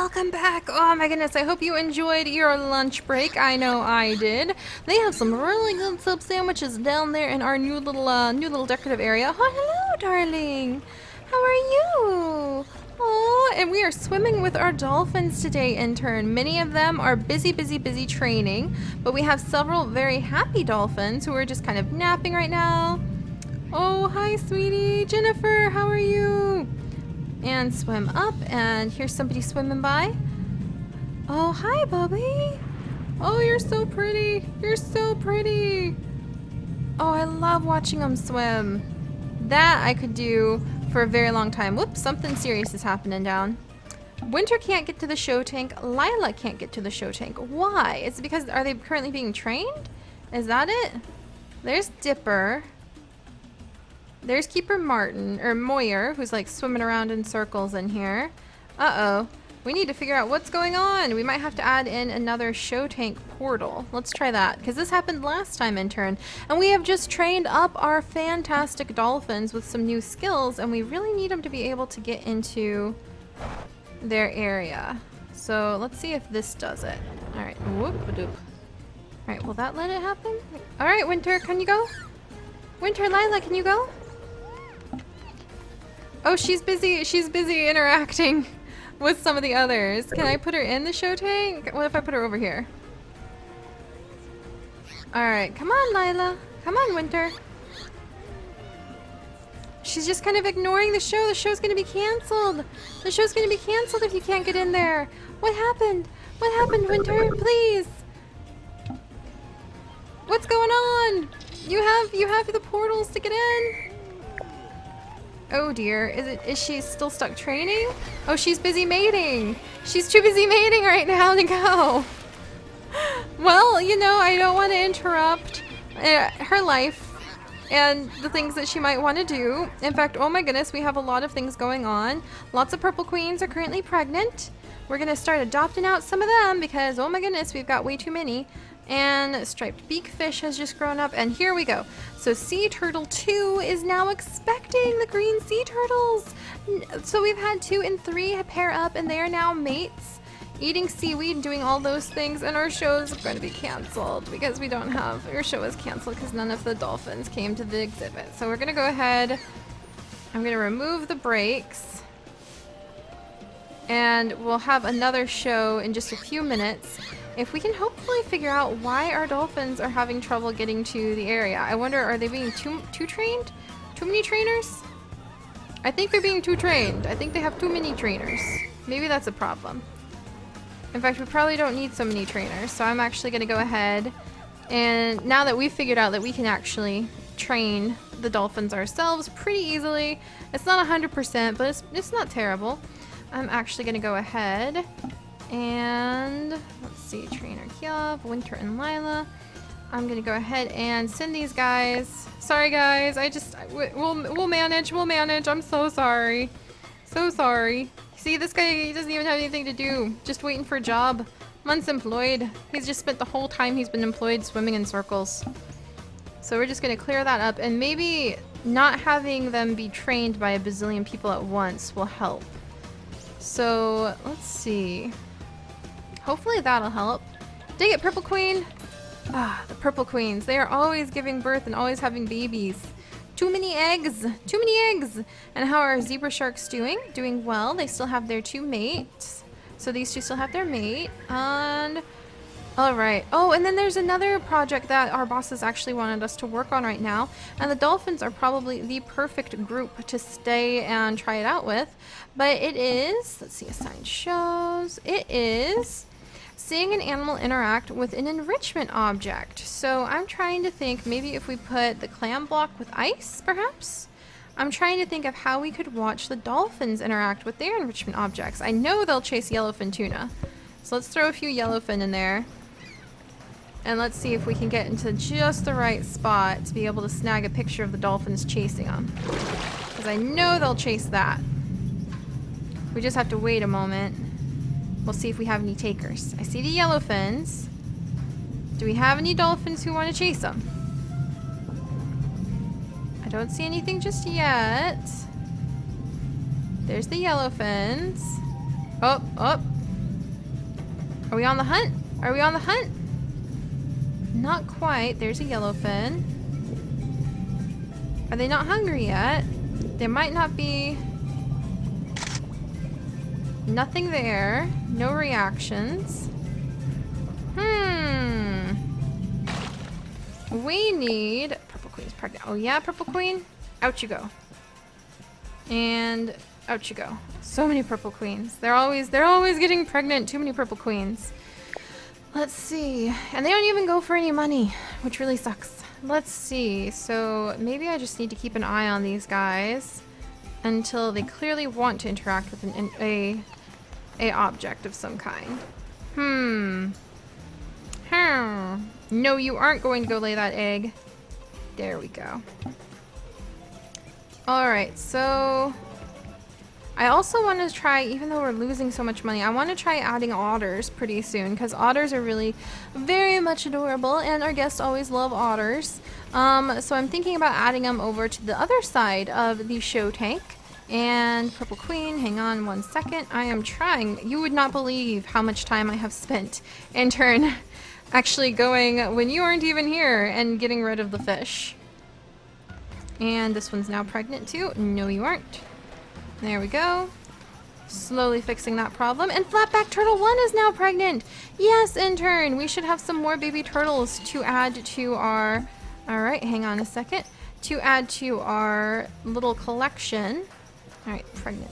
welcome back. Oh my goodness, I hope you enjoyed your lunch break. I know I did. They have some really good sub sandwiches down there in our new little decorative area. Oh, hello, darling. How are you? Oh, and we are swimming with our dolphins today, intern. Many of them are busy training, but we have several very happy dolphins who are just kind of napping right now. Oh, hi, sweetie. Jennifer, how are you? And swim up, and here's somebody swimming by. Oh, hi, Bubby. Oh, you're so pretty. You're so pretty. Oh, I love watching them swim. That I could do for a very long time. Whoops, something serious is happening down. Winter can't get to the show tank. Lila can't get to the show tank. Why? Is it because, are they currently being trained? Is that it? There's Dipper. There's Keeper Martin, or Moyer, who's like swimming around in circles in here. Uh-oh. We need to figure out what's going on. We might have to add in another show tank portal. Let's try that, because this happened last time, intern. And we have just trained up our fantastic dolphins with some new skills, and we really need them to be able to get into their area. So let's see if this does it. All right. Whoop-a-doop. All right, will that let it happen? All right, Winter, can you go? Winter, Lila, can you go? Oh, she's busy interacting with some of the others. Can I put her in the show tank? What if I put her over here? Alright, come on, Lila. Come on, Winter. She's just kind of ignoring the show. The show's gonna be canceled. The show's gonna be canceled if you can't get in there. What happened? What happened, Winter? Please. What's going on? You have the portals to get in. Oh dear, is she still stuck training? Oh, she's busy mating. She's too busy mating right now to go. Well, you know, I don't want to interrupt her life and the things that she might want to do. In fact, oh my goodness, we have a lot of things going on. Lots of purple queens are currently pregnant. We're gonna start adopting out some of them because, oh my goodness, we've got way too many. And striped beakfish has just grown up, and here we go. So sea turtle 2 is now expecting the green sea turtles. So we've had 2 and 3 pair up, and they are now mates, eating seaweed and doing all those things. And our show is going to be canceled because we don't have, our show is canceled because none of the dolphins came to the exhibit. So we're gonna go ahead, I'm gonna remove the brakes, and we'll have another show in just a few minutes. If we can hopefully figure out why our dolphins are having trouble getting to the area. I wonder, are they being too trained? Too many trainers? I think they're being too trained. I think they have too many trainers. Maybe that's a problem. In fact, we probably don't need so many trainers. So I'm actually going to go ahead, and now that we've figured out that we can actually train the dolphins ourselves pretty easily. It's not 100%, but it's not terrible. I'm actually going to go ahead and let's see, trainer Kiev, Winter, and Lila. I'm gonna go ahead and send these guys. Sorry guys, we'll manage. I'm so sorry. So sorry. See, this guy, he doesn't even have anything to do. Just waiting for a job. Months employed. He's just spent the whole time he's been employed swimming in circles. So we're just gonna clear that up, and maybe not having them be trained by a bazillion people at once will help. So let's see. Hopefully that'll help. Dang it, Purple Queen! Ah, the Purple Queens. They are always giving birth and always having babies. Too many eggs! Too many eggs! And how are zebra sharks doing? Doing well. They still have their 2 mates. So these 2 still have their mate. And alright. Oh, and then there's another project that our bosses actually wanted us to work on right now. And the dolphins are probably the perfect group to stay and try it out with. But it is, let's see, assigned shows. It is seeing an animal interact with an enrichment object. So I'm trying to think, maybe if we put the clam block with ice, perhaps? I'm trying to think of how we could watch the dolphins interact with their enrichment objects. I know they'll chase yellowfin tuna. So let's throw a few yellowfin in there. And let's see if we can get into just the right spot to be able to snag a picture of the dolphins chasing them. Because I know they'll chase that. We just have to wait a moment. We'll see if we have any takers. I see the yellowfins. Do we have any dolphins who want to chase them? I don't see anything just yet. There's the yellowfins. Oh, Are we on the hunt? Are we on the hunt? Not quite. There's a yellowfin. Are they not hungry yet? There might not be... Nothing there. No reactions. We need... Purple Queen's pregnant. Oh yeah, Purple Queen? Out you go. And out you go. So many Purple Queens. They're always getting pregnant. Too many Purple Queens. Let's see. And they don't even go for any money, which really sucks. Let's see. So maybe I just need to keep an eye on these guys until they clearly want to interact with a object of some kind. No, you aren't going to go lay that egg. There we go. Alright, so I also want to try, even though we're losing so much money, I want to try adding otters pretty soon, because otters are really very much adorable, and our guests always love otters. So I'm thinking about adding them over to the other side of the show tank. And Purple Queen, hang on one second. I am trying. You would not believe how much time I have spent in turn actually going when you aren't even here and getting rid of the fish. And this one's now pregnant too. No, you aren't. There we go. Slowly fixing that problem. And Flatback Turtle 1 is now pregnant. Yes, intern. We should have some more baby turtles to add to our... Alright, hang on a second. To add to our little collection. Alright, pregnant.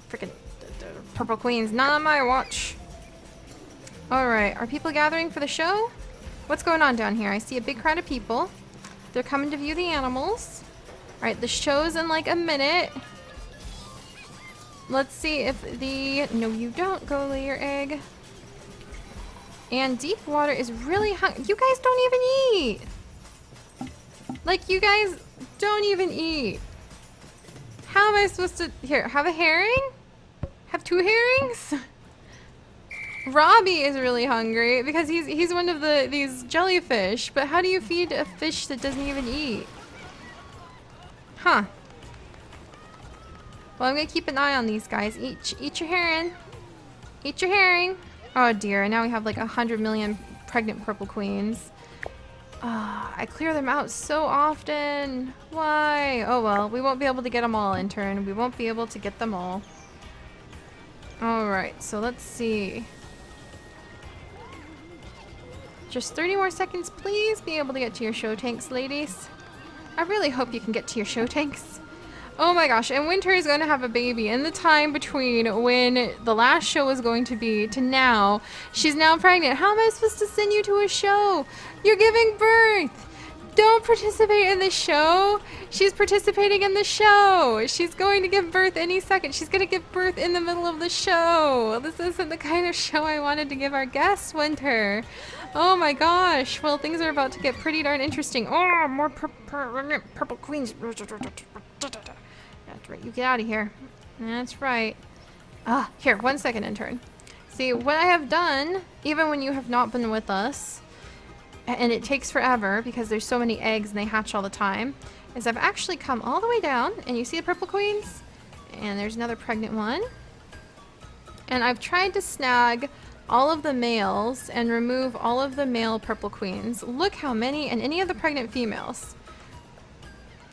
Freaking Purple Queens. Not on my watch. Alright, are people gathering for the show? What's going on down here? I see a big crowd of people. They're coming to view the animals. Alright, the show's in like a minute. Let's see if the... No, you don't go lay your egg. And deep water is really hungry. You guys don't even eat. Like, you guys don't even eat. How am I supposed to... Here, have a herring? Have 2 herrings? Robbie is really hungry because he's one of these jellyfish. But how do you feed a fish that doesn't even eat? Huh. Well, I'm gonna keep an eye on these guys. Eat your herring. Eat your herring. Oh dear, now we have like 100 million pregnant Purple Queens. I clear them out so often. Why? Oh well, we won't be able to get them all, intern. We won't be able to get them all. Alright, so let's see. Just 30 more seconds, please be able to get to your show tanks, ladies. I really hope you can get to your show tanks. Oh my gosh, and Winter is going to have a baby. In the time between when the last show was going to be to now, she's now pregnant. How am I supposed to send you to a show? You're giving birth. Don't participate in the show. She's participating in the show. She's going to give birth any second. She's going to give birth in the middle of the show. This isn't the kind of show I wanted to give our guests, Winter. Oh my gosh. Well, things are about to get pretty darn interesting. Oh, more Purple Queens. That's right. You get out of here. That's right. Here, 1 second, intern. See, what I have done, even when you have not been with us, and it takes forever because there's so many eggs and they hatch all the time, is I've actually come all the way down, and you see the Purple Queens? And there's another pregnant one. And I've tried to snag all of the males and remove all of the male Purple Queens. Look how many, and any of the pregnant females.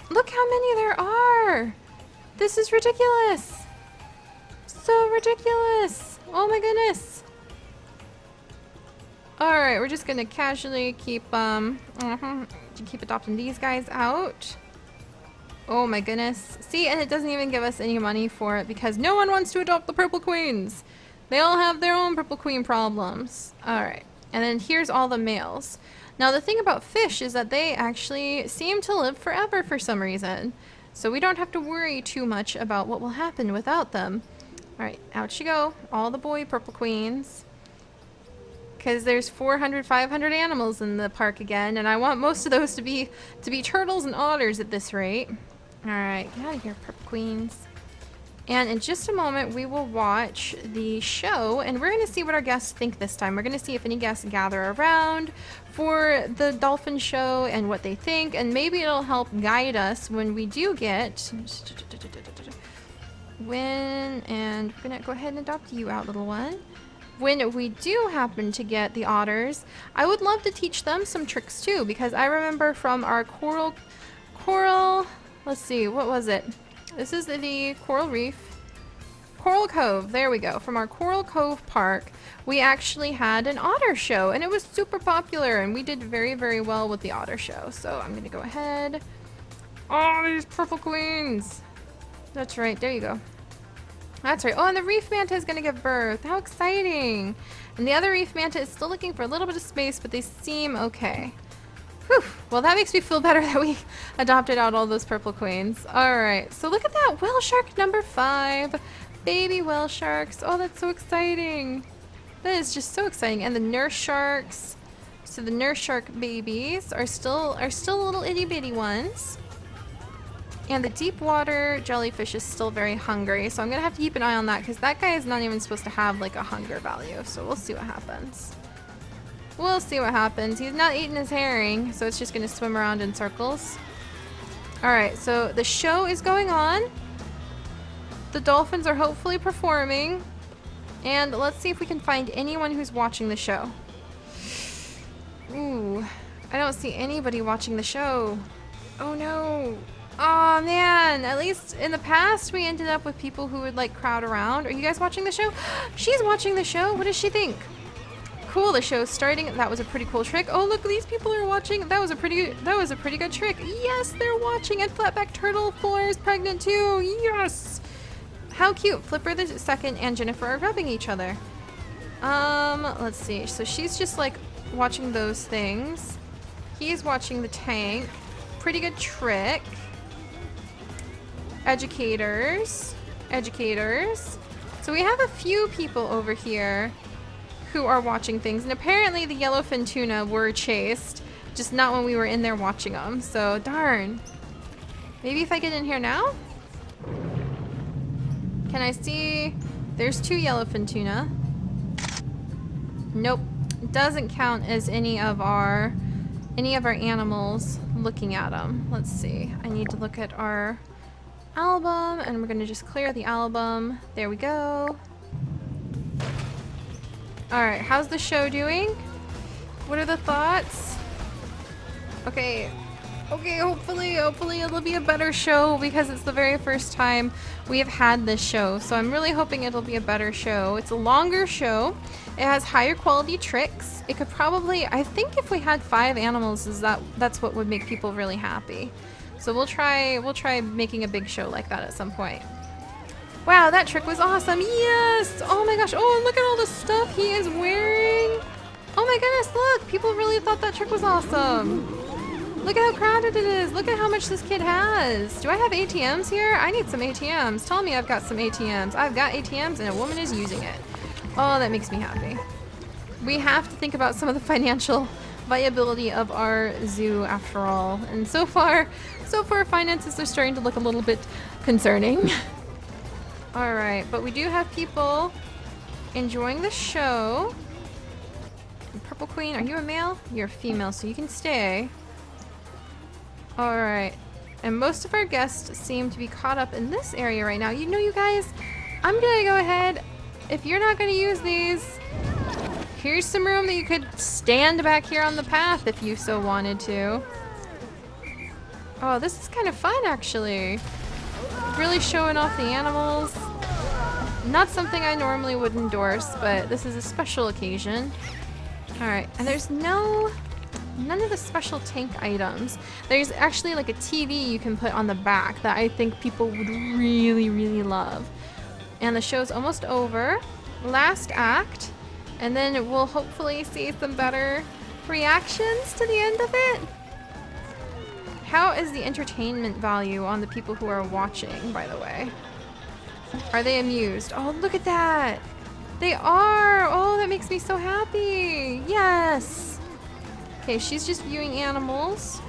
Look how many there are! This is ridiculous! So ridiculous! Oh my goodness! Alright, we're just gonna casually keep adopting these guys out. Oh my goodness. See, and it doesn't even give us any money for it because no one wants to adopt the Purple Queens. They all have their own Purple Queen problems. Alright, and then here's all the males. Now the thing about fish is that they actually seem to live forever for some reason. So we don't have to worry too much about what will happen without them. Alright, out you go. All the boy Purple Queens. Because there's 400, 500 animals in the park again, and I want most of those to be turtles and otters at this rate. Alright, get out of here, Purple Queens. And in just a moment, we will watch the show, and we're going to see what our guests think this time. We're going to see if any guests gather around for the Dolphin show and what they think, and maybe it'll help guide us when we do get... And we're going to go ahead and adopt you out, little one. when we do happen to get the otters, I would love to teach them some tricks too, because I remember from our coral, let's see, what was it? This is the coral reef. Coral Cove, there we go. From our Coral Cove Park, we actually had an otter show, and it was super popular, and we did very, very well with the otter show. So I'm gonna go ahead. Oh, these purple queens. That's right, there you go. That's right. Oh, and the reef manta is gonna give birth. How exciting. And the other reef manta is still looking for a little bit of space, but they seem okay. Whew. Well, that makes me feel better that we adopted out all those purple queens. All right, so look at that, whale shark number 5. Baby whale sharks. Oh, that's so exciting. That is just so exciting. And the nurse sharks. So the nurse shark babies are still little itty bitty ones. And the deep water jellyfish is still very hungry. So I'm gonna have to keep an eye on that, because that guy is not even supposed to have like a hunger value. So we'll see what happens. We'll see what happens. He's not eating his herring, so it's just gonna swim around in circles. All right, so the show is going on. The dolphins are hopefully performing, and let's see if we can find anyone who's watching the show. Ooh, I don't see anybody watching the show. Oh no. Oh man, at least in the past we ended up with people who would like crowd around. Are you guys watching the show? She's watching the show. What does she think? Cool, the show's starting. That was a pretty cool trick. Oh look, these people are watching. That was a pretty good trick. Yes, they're watching. And flatback turtle 4 is pregnant too. Yes. How cute. Flipper the second and Jennifer are rubbing each other. Let's see. So she's just like watching those things. He's watching the tank. Pretty good trick. Educators. So we have a few people over here who are watching things. And apparently the yellowfin tuna were chased. Just not when we were in there watching them. So darn. Maybe if I get in here now? Can I see? There's 2 yellowfin tuna. Nope, doesn't count as any of our animals looking at them. Let's see. I need to look at our album, and we're gonna just clear the album. There we go. All right, how's the show doing? What are the thoughts? Okay, hopefully it'll be a better show, because it's the very first time we have had this show. So I'm really hoping it'll be a better show. It's a longer show. It has higher quality tricks. It could probably, I think if we had 5 animals, that's what would make people really happy. So we'll try making a big show like that at some point. Wow, that trick was awesome. Yes! Oh my gosh. Oh, and look at all the stuff he is wearing. Oh my goodness, look. People really thought that trick was awesome. Look at how crowded it is. Look at how much this kid has. Do I have ATMs here? I need some ATMs. Tell me I've got some ATMs. I've got ATMs and a woman is using it. Oh, that makes me happy. We have to think about some of the financial viability of our zoo after all. And so far finances are starting to look a little bit concerning. All right, but we do have people enjoying the show. Purple Queen, are you a male? You're a female, so you can stay. Alright, and most of our guests seem to be caught up in this area right now. You know, you guys, I'm gonna go ahead. If you're not gonna use these, here's some room that you could stand back here on the path if you so wanted to. Oh, this is kind of fun actually. Really showing off the animals. Not something I normally would endorse, but this is a special occasion. Alright, and there's none of the special tank items. There's actually like a TV you can put on the back that I think people would really, really love. And the show's almost over. Last act. And then we'll hopefully see some better reactions to the end of it. How is the entertainment value on the people who are watching, by the way? Are they amused? Oh, look at that! They are! Oh, that makes me so happy! Yes! Okay, she's just viewing animals.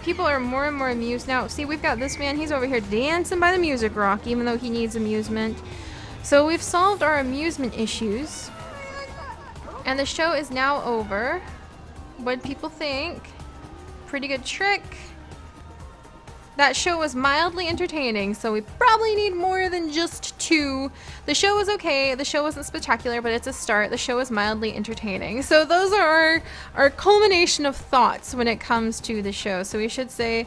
People are more and more amused now. See, we've got this man, he's over here dancing by the music rock, even though he needs amusement. So we've solved our amusement issues. And the show is now over. What do people think? Pretty good trick. That show was mildly entertaining, so we probably need more than just 42. The show was okay. The show wasn't spectacular, but it's a start. The show was mildly entertaining. So those are our culmination of thoughts when it comes to the show. So we should say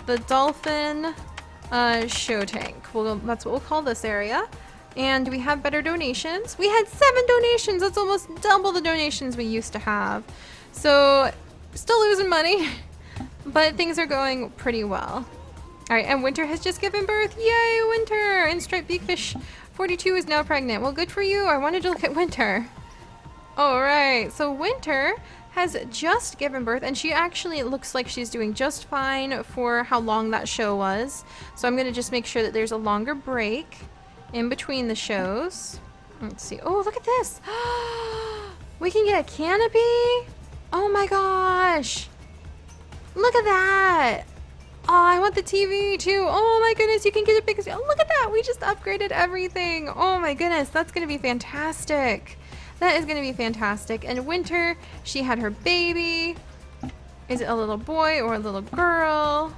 the dolphin show tank. That's what we'll call this area. And we have better donations. We had 7 donations. That's almost double the donations we used to have. So still losing money, but things are going pretty well. All right, and Winter has just given birth. Yay, Winter! And striped beakfish 42 is now pregnant. Well, good for you. I wanted to look at Winter. All right, so Winter has just given birth, and she actually looks like she's doing just fine for how long that show was. So I'm gonna just make sure that there's a longer break in between the shows. Let's see. Oh, look at this. We can get a canopy. Oh my gosh. Look at that. Oh, I want the TV too. Oh my goodness, you can get a big... Oh, look at that. We just upgraded everything. Oh my goodness, that's going to be fantastic. That is going to be fantastic. And Winter, she had her baby. Is it a little boy or a little girl?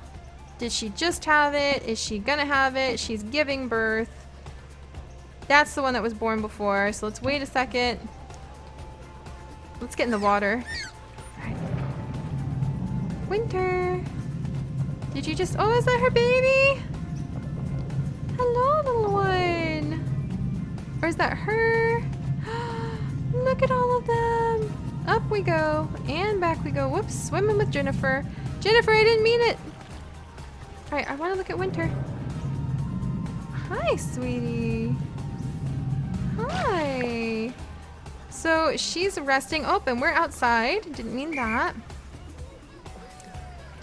Did she just have it? Is she going to have it? She's giving birth. That's the one that was born before. So let's wait a second. Let's get in the water. All right. Winter. Did you just... Oh, is that her baby? Hello, little one. Or is that her? Look at all of them. Up we go. And back we go. Whoops. Swimming with Jennifer. Jennifer, I didn't mean it. All right, I want to look at Winter. Hi, sweetie. Hi. So she's resting. Oh, and we're outside. Didn't mean that.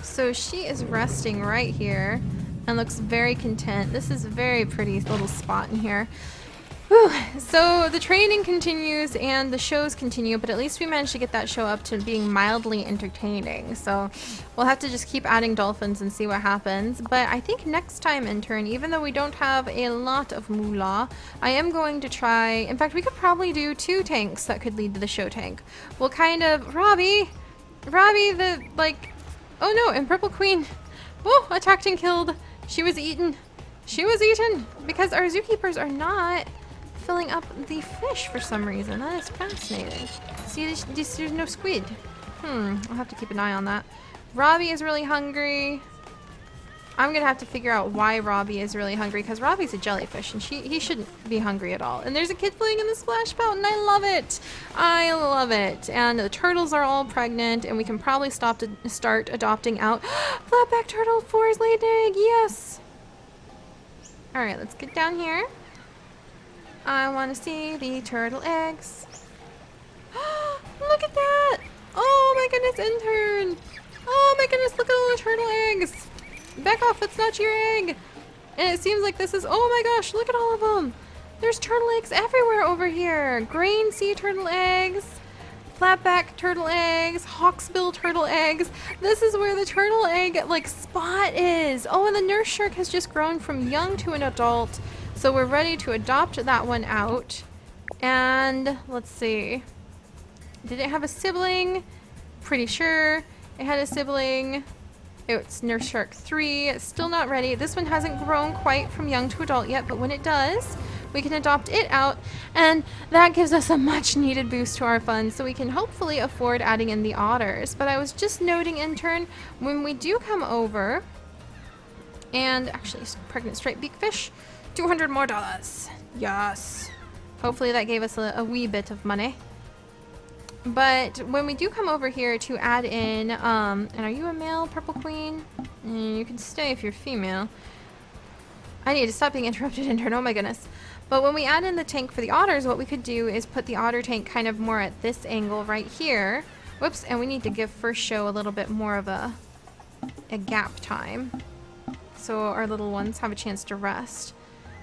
So she is resting right here and looks very content. This is a very pretty little spot in here. Whew. So the training continues and the shows continue, but at least we managed to get that show up to being mildly entertaining. So we'll have to just keep adding dolphins and see what happens. But I think next time, intern, even though we don't have a lot of moolah, I am going to try... In fact, we could probably do 2 tanks that could lead to the show tank. We'll kind of... Robbie, the, like... Oh no, and Purple Queen. Oh, attacked and killed. She was eaten. She was eaten because our zookeepers are not filling up the fish for some reason. That is fascinating. See, there's no squid. I'll have to keep an eye on that. Robbie is really hungry. I'm gonna have to figure out why Robbie is really hungry, because Robbie's a jellyfish and he shouldn't be hungry at all. And there's a kid playing in the splash fountain. I love it. I love it. And the turtles are all pregnant, and we can probably start adopting out. Flatback turtle 4 is laid an egg. Yes. All right, let's get down here. I want to see the turtle eggs. Look at that. Oh my goodness, intern. Oh my goodness, look at all the turtle eggs. Back off, that's not your egg. And it seems like this is... Oh my gosh, look at all of them. There's turtle eggs everywhere over here. Green sea turtle eggs, flatback turtle eggs, hawksbill turtle eggs. This is where the turtle egg like spot is. Oh, and the nurse shark has just grown from young to an adult. So we're ready to adopt that one out. And let's see. Did it have a sibling? Pretty sure it had a sibling. It's Nurse Shark 3. It's still not ready. This one hasn't grown quite from young to adult yet, but when it does, we can adopt it out, and that gives us a much needed boost to our funds, so we can hopefully afford adding in the otters. But I was just noting, intern, when we do come over, and actually pregnant striped beakfish, $200 more. Yes. Hopefully that gave us a wee bit of money. But when we do come over here to add in, and are you a male, Purple Queen? You can stay if you're female. I need to stop being interrupted, intern. Oh my goodness. But when we add in the tank for the otters, what we could do is put the otter tank kind of more at this angle right here. Whoops, and we need to give first show a little bit more of a gap time, so our little ones have a chance to rest.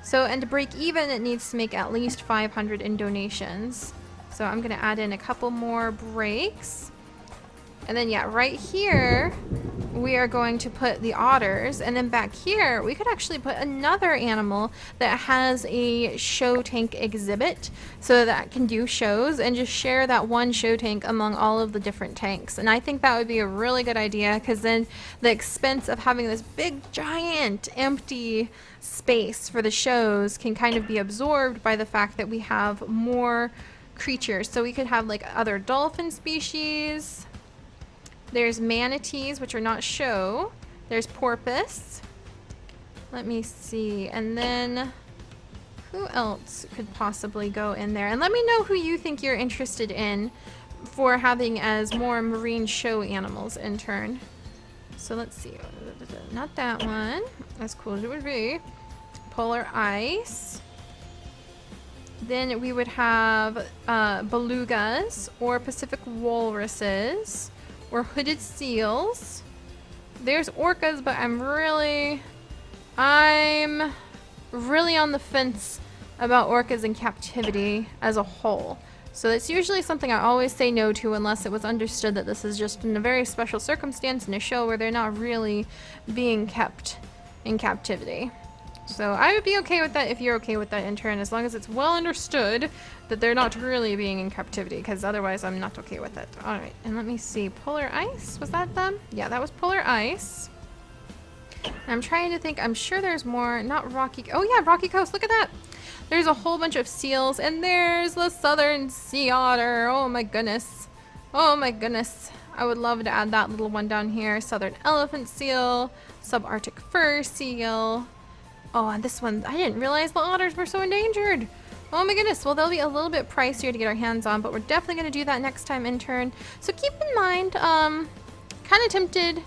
So, and to break even, it needs to make at least 500 in donations. So I'm going to add in a couple more breaks. And then yeah, right here we are going to put the otters, and then back here we could actually put another animal that has a show tank exhibit so that can do shows and just share that one show tank among all of the different tanks. And I think that would be a really good idea, because then the expense of having this big giant empty space for the shows can kind of be absorbed by the fact that we have more creatures. So we could have like other dolphin species. There's manatees, which are not show. There's porpoise. Let me see. And then who else could possibly go in there? And let me know who you think you're interested in for having as more marine show animals in turn. So let's see. Not that one. As cool as it would be. Polar ice. Then we would have belugas or Pacific walruses. Or hooded seals. There's orcas, but I'm really on the fence about orcas in captivity as a whole. So it's usually something I always say no to unless it was understood that this is just in a very special circumstance in a show where they're not really being kept in captivity. So I would be okay with that if you're okay with that, intern, as long as it's well understood that they're not really being in captivity, because otherwise I'm not okay with it. Alright, and let me see. Polar ice? Was that them? Yeah, that was polar ice. I'm trying to think. I'm sure there's more. Not rocky. Oh yeah, rocky coast. Look at that. There's a whole bunch of seals, and there's the southern sea otter. Oh my goodness. Oh my goodness. I would love to add that little one down here. Southern elephant seal. Subarctic fur seal. Oh, and this one, I didn't realize the otters were so endangered. Oh my goodness. Well, they'll be a little bit pricier to get our hands on, but we're definitely going to do that next time, intern. So keep in mind, kind of tempted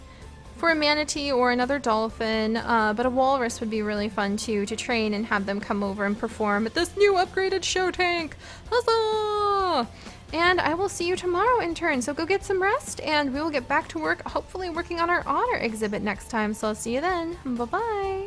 for a manatee or another dolphin, but a walrus would be really fun too, to train and have them come over and perform at this new upgraded show tank. Huzzah! And I will see you tomorrow, intern. So go get some rest, and we will get back to work, hopefully working on our otter exhibit next time. So I'll see you then. Bye-bye.